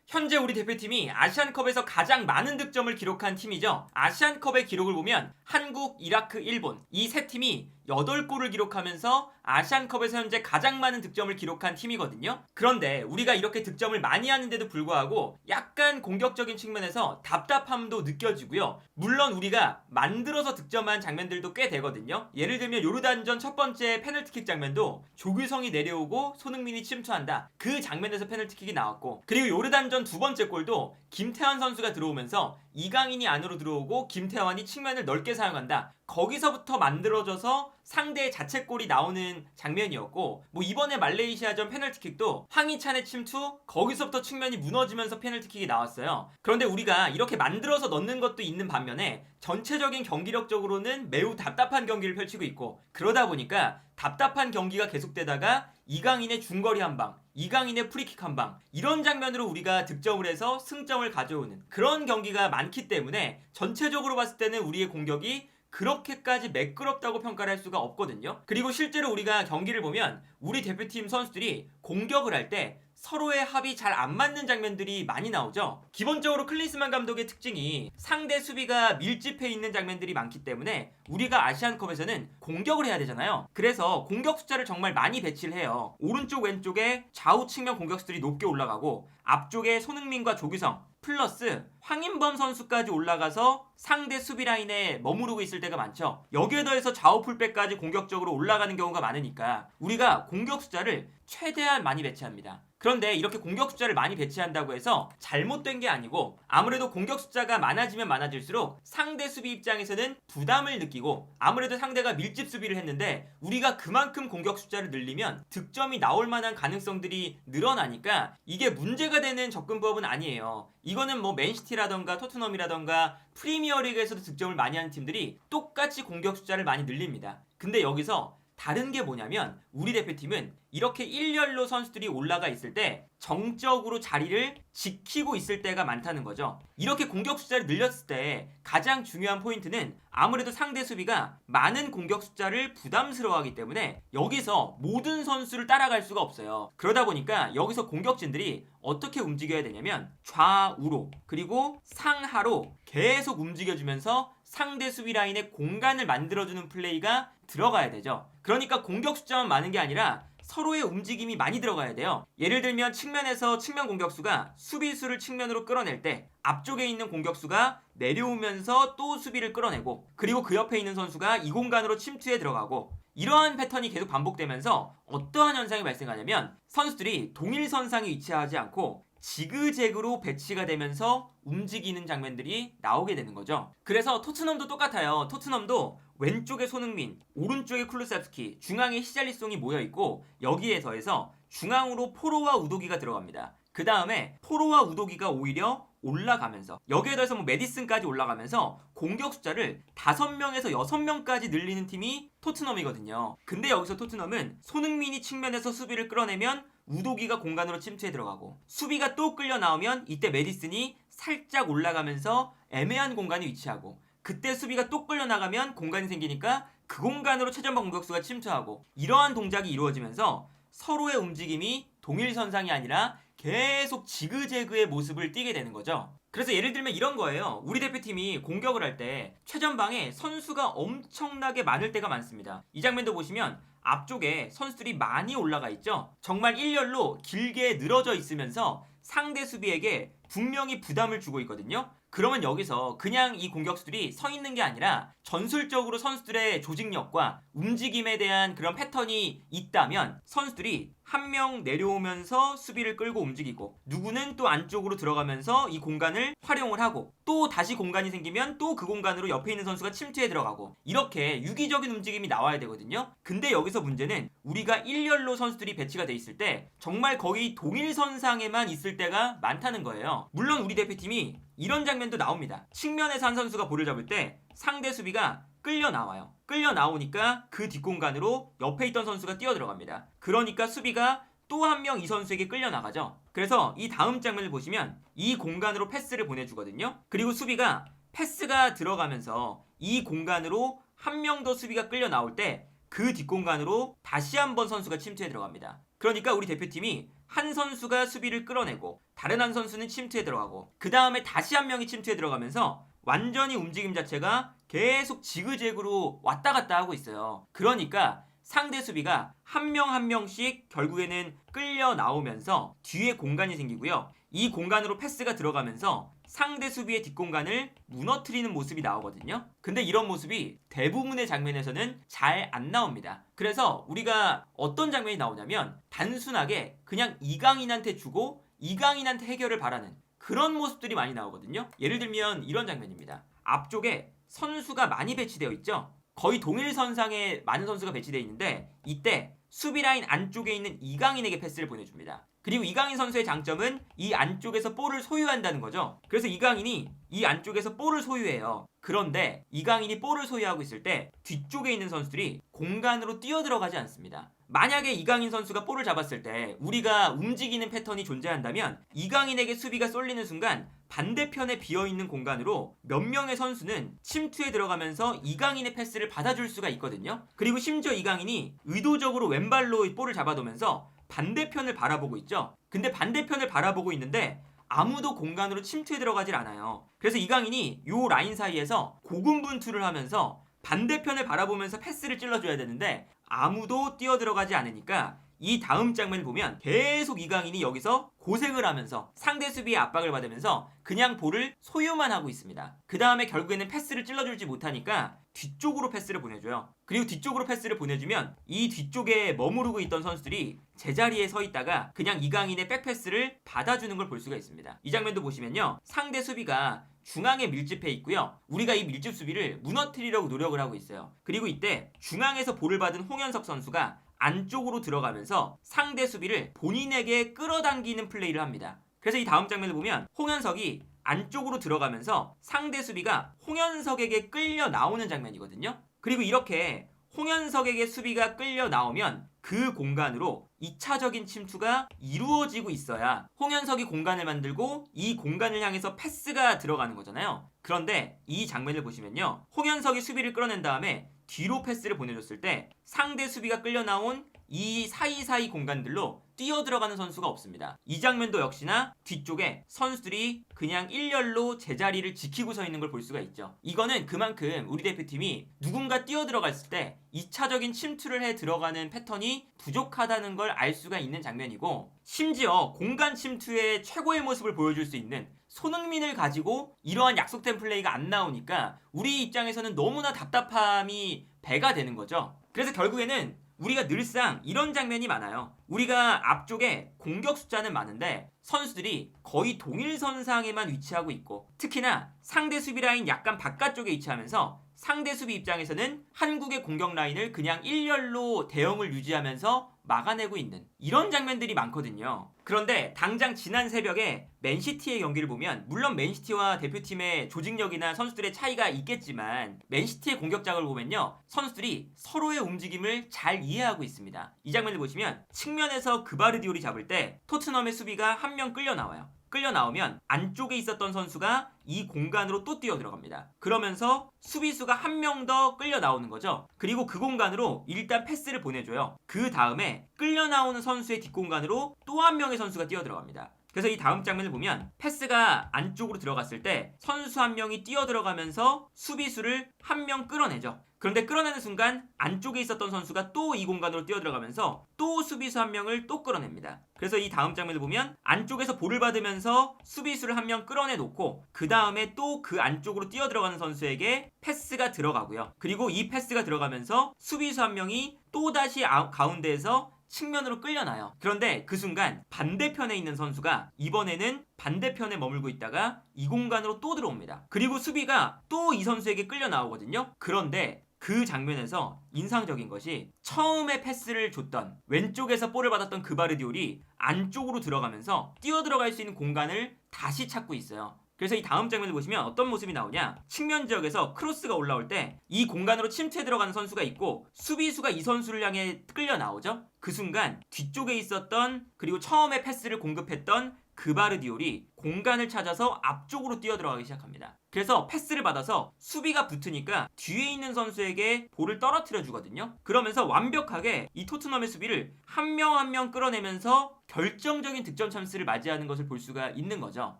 현재 우리 대표팀이 아시안컵에서 가장 많은 득점을 기록한 팀이죠. 아시안컵의 기록을 보면 한국, 이라크, 일본 이 세 팀이 8골을 기록하면서 아시안컵에서 현재 가장 많은 득점을 기록한 팀이거든요. 그런데 우리가 이렇게 득점을 많이 하는데도 불구하고 약간 공격적인 측면에서 답답함도 느껴지고요. 물론 우리가 만들어서 득점한 장면들도 꽤 되거든요. 예를 들면 요르단전 첫 번째 페널티킥 장면도 조규성이 내려오고 손흥민이 침투한다. 그 장면에서 페널티킥이 나왔고, 그리고 요르단전 두 번째 골도 김태환 선수가 들어오면서 이강인이 안으로 들어오고 김태환이 측면을 넓게 사용한다. 거기서부터 만들어져서 상대의 자책골이 나오는 장면이었고, 뭐 이번에 말레이시아전 페널티킥도 황희찬의 침투, 거기서부터 측면이 무너지면서 페널티킥이 나왔어요. 그런데 우리가 이렇게 만들어서 넣는 것도 있는 반면에 전체적인 경기력적으로는 매우 답답한 경기를 펼치고 있고, 그러다 보니까 답답한 경기가 계속되다가 이강인의 중거리 한 방, 이강인의 프리킥 한 방, 이런 장면으로 우리가 득점을 해서 승점을 가져오는 그런 경기가 많기 때문에 전체적으로 봤을 때는 우리의 공격이 그렇게까지 매끄럽다고 평가를 할 수가 없거든요. 그리고 실제로 우리가 경기를 보면 우리 대표팀 선수들이 공격을 할 때 서로의 합이 잘 안 맞는 장면들이 많이 나오죠. 기본적으로 클린스만 감독의 특징이 상대 수비가 밀집해 있는 장면들이 많기 때문에 우리가 아시안컵에서는 공격을 해야 되잖아요. 그래서 공격 숫자를 정말 많이 배치를 해요. 오른쪽 왼쪽에 좌우 측면 공격수들이 높게 올라가고, 앞쪽에 손흥민과 조규성 플러스 황인범 선수까지 올라가서 상대 수비 라인에 머무르고 있을 때가 많죠. 여기에 더해서 좌우 풀백까지 공격적으로 올라가는 경우가 많으니까 우리가 공격 숫자를 최대한 많이 배치합니다. 그런데 이렇게 공격 숫자를 많이 배치한다고 해서 잘못된 게 아니고, 아무래도 공격 숫자가 많아지면 많아질수록 상대 수비 입장에서는 부담을 느끼고, 아무래도 상대가 밀집 수비를 했는데 우리가 그만큼 공격 숫자를 늘리면 득점이 나올 만한 가능성들이 늘어나니까 이게 문제가 되는 접근법은 아니에요. 이거는 뭐 맨시티라던가 토트넘이라던가 프리미어리그에서도 득점을 많이 하는 팀들이 똑같이 공격 숫자를 많이 늘립니다. 근데 여기서 다른 게 뭐냐면 우리 대표팀은 이렇게 일렬로 선수들이 올라가 있을 때 정적으로 자리를 지키고 있을 때가 많다는 거죠. 이렇게 공격 숫자를 늘렸을 때 가장 중요한 포인트는 아무래도 상대 수비가 많은 공격 숫자를 부담스러워하기 때문에 여기서 모든 선수를 따라갈 수가 없어요. 그러다 보니까 여기서 공격진들이 어떻게 움직여야 되냐면 좌우로 그리고 상하로 계속 움직여주면서 상대 수비 라인에 공간을 만들어주는 플레이가 들어가야 되죠. 그러니까 공격 숫자만 많은 게 아니라 서로의 움직임이 많이 들어가야 돼요. 예를 들면 측면에서 측면 공격수가 수비수를 측면으로 끌어낼 때 앞쪽에 있는 공격수가 내려오면서 또 수비를 끌어내고, 그리고 그 옆에 있는 선수가 이 공간으로 침투해 들어가고, 이러한 패턴이 계속 반복되면서 어떠한 현상이 발생하냐면 선수들이 동일선상에 위치하지 않고 지그재그로 배치가 되면서 움직이는 장면들이 나오게 되는 거죠. 그래서 토트넘도 똑같아요. 토트넘도 왼쪽에 손흥민, 오른쪽에 쿨루셉스키, 중앙에 히샬리송이 모여있고, 여기에 더해서 중앙으로 포로와 우도기가 들어갑니다. 그 다음에 포로와 우도기가 오히려 올라가면서, 여기에 더해서 뭐 메디슨까지 올라가면서 공격 숫자를 5명에서 6명까지 늘리는 팀이 토트넘이거든요. 근데 여기서 토트넘은 손흥민이 측면에서 수비를 끌어내면 우도기가 공간으로 침투해 들어가고, 수비가 또 끌려 나오면 이때 메디슨이 살짝 올라가면서 애매한 공간에 위치하고, 그때 수비가 또 끌려 나가면 공간이 생기니까 그 공간으로 최전방 공격수가 침투하고, 이러한 동작이 이루어지면서 서로의 움직임이 동일선상이 아니라 계속 지그재그의 모습을 띠게 되는 거죠. 그래서 예를 들면 이런 거예요. 우리 대표팀이 공격을 할 때 최전방에 선수가 엄청나게 많을 때가 많습니다. 이 장면도 보시면 앞쪽에 선수들이 많이 올라가 있죠. 정말 일렬로 길게 늘어져 있으면서 상대 수비에게 분명히 부담을 주고 있거든요. 그러면 여기서 그냥 이 공격수들이 서 있는 게 아니라 전술적으로 선수들의 조직력과 움직임에 대한 그런 패턴이 있다면 선수들이 한 명 내려오면서 수비를 끌고 움직이고, 누구는 또 안쪽으로 들어가면서 이 공간을 활용을 하고, 또 다시 공간이 생기면 또 그 공간으로 옆에 있는 선수가 침투해 들어가고, 이렇게 유기적인 움직임이 나와야 되거든요. 근데 여기서 문제는 우리가 일렬로 선수들이 배치가 돼 있을 때 정말 거의 동일선상에만 있을 때가 많다는 거예요. 물론 우리 대표팀이 이런 장면도 나옵니다. 측면에서 한 선수가 볼을 잡을 때 상대 수비가 끌려 나와요. 끌려 나오니까 그 뒷공간으로 옆에 있던 선수가 뛰어 들어갑니다. 그러니까 수비가 또 한 명 이 선수에게 끌려 나가죠. 그래서 이 다음 장면을 보시면 이 공간으로 패스를 보내주거든요. 그리고 수비가 패스가 들어가면서 이 공간으로 한 명 더 수비가 끌려 나올 때 그 뒷공간으로 다시 한번 선수가 침투해 들어갑니다. 그러니까 우리 대표팀이 한 선수가 수비를 끌어내고 다른 한 선수는 침투에 들어가고 그 다음에 다시 한 명이 침투에 들어가면서 완전히 움직임 자체가 계속 지그재그로 왔다 갔다 하고 있어요. 그러니까 상대 수비가 한 명 한 명씩 결국에는 끌려 나오면서 뒤에 공간이 생기고요. 이 공간으로 패스가 들어가면서 상대 수비의 뒷공간을 무너뜨리는 모습이 나오거든요. 근데 이런 모습이 대부분의 장면에서는 잘 안 나옵니다. 그래서 우리가 어떤 장면이 나오냐면 단순하게 그냥 이강인한테 주고 이강인한테 해결을 바라는 그런 모습들이 많이 나오거든요. 예를 들면 이런 장면입니다. 앞쪽에 선수가 많이 배치되어 있죠. 거의 동일선상에 많은 선수가 배치되어 있는데 이때 수비라인 안쪽에 있는 이강인에게 패스를 보내줍니다. 그리고 이강인 선수의 장점은 이 안쪽에서 볼을 소유한다는 거죠. 그래서 이강인이 이 안쪽에서 볼을 소유해요. 그런데 이강인이 볼을 소유하고 있을 때 뒤쪽에 있는 선수들이 공간으로 뛰어들어가지 않습니다. 만약에 이강인 선수가 볼을 잡았을 때 우리가 움직이는 패턴이 존재한다면 이강인에게 수비가 쏠리는 순간 반대편에 비어있는 공간으로 몇 명의 선수는 침투에 들어가면서 이강인의 패스를 받아줄 수가 있거든요. 그리고 심지어 이강인이 의도적으로 왼발로 볼을 잡아두면서 반대편을 바라보고 있죠. 근데 반대편을 바라보고 있는데 아무도 공간으로 침투에 들어가질 않아요. 그래서 이강인이 요 라인 사이에서 고군분투를 하면서 반대편을 바라보면서 패스를 찔러줘야 되는데 아무도 뛰어들어가지 않으니까 이 다음 장면을 보면 계속 이강인이 여기서 고생을 하면서 상대 수비의 압박을 받으면서 그냥 볼을 소유만 하고 있습니다. 그 다음에 결국에는 패스를 찔러주지 못하니까 뒤쪽으로 패스를 보내줘요. 그리고 뒤쪽으로 패스를 보내주면 이 뒤쪽에 머무르고 있던 선수들이 제자리에 서 있다가 그냥 이강인의 백패스를 받아주는 걸 볼 수가 있습니다. 이 장면도 보시면요. 상대 수비가 중앙에 밀집해 있고요. 우리가 이 밀집 수비를 무너뜨리려고 노력을 하고 있어요. 그리고 이때 중앙에서 볼을 받은 홍현석 선수가 안쪽으로 들어가면서 상대 수비를 본인에게 끌어당기는 플레이를 합니다. 그래서 이 다음 장면을 보면 홍현석이 안쪽으로 들어가면서 상대 수비가 홍현석에게 끌려 나오는 장면이거든요. 그리고 이렇게 홍현석에게 수비가 끌려 나오면 그 공간으로 2차적인 침투가 이루어지고 있어야 홍현석이 공간을 만들고 이 공간을 향해서 패스가 들어가는 거잖아요. 그런데 이 장면을 보시면요. 홍현석이 수비를 끌어낸 다음에 뒤로 패스를 보내줬을 때 상대 수비가 끌려 나온 이 사이사이 공간들로 뛰어들어가는 선수가 없습니다. 이 장면도 역시나 뒤쪽에 선수들이 그냥 일렬로 제자리를 지키고 서 있는 걸 볼 수가 있죠. 이거는 그만큼 우리 대표팀이 누군가 뛰어들어갔을 때 2차적인 침투를 해 들어가는 패턴이 부족하다는 걸 알 수가 있는 장면이고 심지어 공간 침투의 최고의 모습을 보여줄 수 있는 손흥민을 가지고 이러한 약속된 플레이가 안 나오니까 우리 입장에서는 너무나 답답함이 배가 되는 거죠. 그래서 결국에는 우리가 늘상 이런 장면이 많아요. 우리가 앞쪽에 공격 숫자는 많은데 선수들이 거의 동일선상에만 위치하고 있고 특히나 상대 수비 라인 약간 바깥쪽에 위치하면서 상대 수비 입장에서는 한국의 공격 라인을 그냥 일렬로 대형을 유지하면서 막아내고 있는 이런 장면들이 많거든요. 그런데 당장 지난 새벽에 맨시티의 경기를 보면 물론 맨시티와 대표팀의 조직력이나 선수들의 차이가 있겠지만 맨시티의 공격작을 보면요. 선수들이 서로의 움직임을 잘 이해하고 있습니다. 이 장면을 보시면 측면에서 그바르디올이 잡을 때 토트넘의 수비가 한 명 끌려 나와요. 끌려 나오면 안쪽에 있었던 선수가 이 공간으로 또 뛰어 들어갑니다. 그러면서 수비수가 한 명 더 끌려 나오는 거죠. 그리고 그 공간으로 일단 패스를 보내줘요. 그 다음에 끌려 나오는 선수의 뒷공간으로 또 한 명의 선수가 뛰어 들어갑니다. 그래서 이 다음 장면을 보면 패스가 안쪽으로 들어갔을 때 선수 한 명이 뛰어 들어가면서 수비수를 한 명 끌어내죠. 그런데 끌어내는 순간 안쪽에 있었던 선수가 또 이 공간으로 뛰어 들어가면서 또 수비수 한 명을 또 끌어냅니다. 그래서 이 다음 장면을 보면 안쪽에서 볼을 받으면서 수비수를 한 명 끌어내 놓고 그 다음에 또 그 안쪽으로 뛰어 들어가는 선수에게 패스가 들어가고요. 그리고 이 패스가 들어가면서 수비수 한 명이 또다시 가운데에서 측면으로 끌려나요. 그런데 그 순간 반대편에 있는 선수가 이번에는 반대편에 머물고 있다가 이 공간으로 또 들어옵니다. 그리고 수비가 또 이 선수에게 끌려 나오거든요. 그런데 그 장면에서 인상적인 것이 처음에 패스를 줬던 왼쪽에서 볼을 받았던 그바르디올이 안쪽으로 들어가면서 뛰어 들어갈 수 있는 공간을 다시 찾고 있어요. 그래서 이 다음 장면을 보시면 어떤 모습이 나오냐, 측면 지역에서 크로스가 올라올 때 이 공간으로 침투해 들어가는 선수가 있고 수비수가 이 선수를 향해 끌려 나오죠. 그 순간 뒤쪽에 있었던 그리고 처음에 패스를 공급했던 그바르디올이 공간을 찾아서 앞쪽으로 뛰어들어가기 시작합니다. 그래서 패스를 받아서 수비가 붙으니까 뒤에 있는 선수에게 볼을 떨어뜨려 주거든요. 그러면서 완벽하게 이 토트넘의 수비를 한 명 한 명 끌어내면서 결정적인 득점 찬스를 맞이하는 것을 볼 수가 있는 거죠.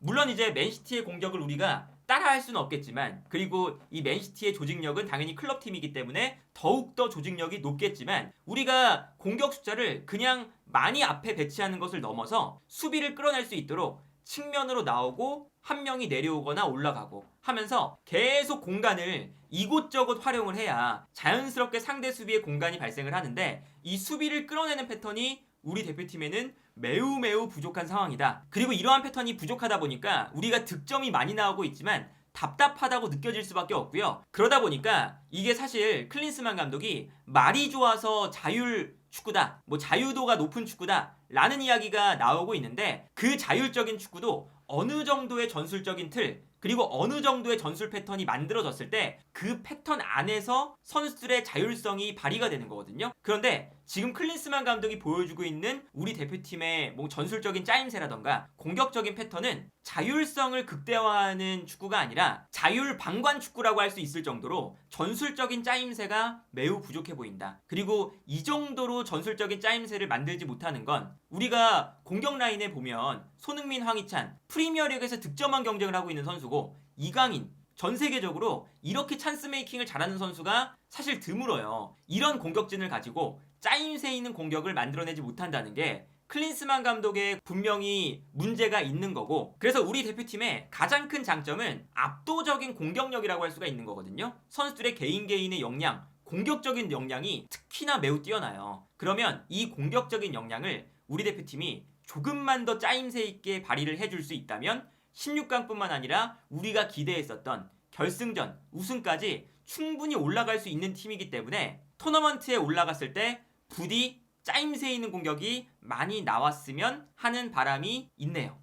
물론 이제 맨시티의 공격을 우리가 따라할 수는 없겠지만, 그리고 이 맨시티의 조직력은 당연히 클럽팀이기 때문에 더욱더 조직력이 높겠지만, 우리가 공격 숫자를 그냥 많이 앞에 배치하는 것을 넘어서 수비를 끌어낼 수 있도록 측면으로 나오고 한 명이 내려오거나 올라가고 하면서 계속 공간을 이곳저곳 활용을 해야 자연스럽게 상대 수비의 공간이 발생을 하는데, 이 수비를 끌어내는 패턴이 우리 대표팀에는 매우 부족한 상황이다. 그리고 이러한 패턴이 부족하다 보니까 우리가 득점이 많이 나오고 있지만 답답하다고 느껴질 수밖에 없고요. 그러다 보니까 이게 사실 클린스만 감독이 말이 좋아서 자율 축구다, 뭐 자유도가 높은 축구다 라는 이야기가 나오고 있는데, 그 자율적인 축구도 어느 정도의 전술적인 틀, 그리고 어느 정도의 전술 패턴이 만들어졌을 때 그 패턴 안에서 선수들의 자율성이 발휘가 되는 거거든요. 그런데 지금 클린스만 감독이 보여주고 있는 우리 대표팀의 뭐 전술적인 짜임새라던가 공격적인 패턴은 자율성을 극대화하는 축구가 아니라 자율 방관 축구라고 할 수 있을 정도로 전술적인 짜임새가 매우 부족해 보인다. 그리고 이 정도로 전술적인 짜임새를 만들지 못하는 건 우리가 공격 라인에 보면 손흥민, 황희찬, 프리미어리그에서 득점왕 경쟁을 하고 있는 선수고, 이강인, 전 세계적으로 이렇게 찬스 메이킹을 잘하는 선수가 사실 드물어요. 이런 공격진을 가지고 짜임새 있는 공격을 만들어내지 못한다는 게 클린스만 감독의 분명히 문제가 있는 거고, 그래서 우리 대표팀의 가장 큰 장점은 압도적인 공격력이라고 할 수가 있는 거거든요. 선수들의 개인의 역량, 공격적인 역량이 특히나 매우 뛰어나요. 그러면 이 공격적인 역량을 우리 대표팀이 조금만 더 짜임새 있게 발휘를 해줄 수 있다면 16강뿐만 아니라 우리가 기대했었던 결승전 우승까지 충분히 올라갈 수 있는 팀이기 때문에 토너먼트에 올라갔을 때 부디 짜임새 있는 공격이 많이 나왔으면 하는 바람이 있네요.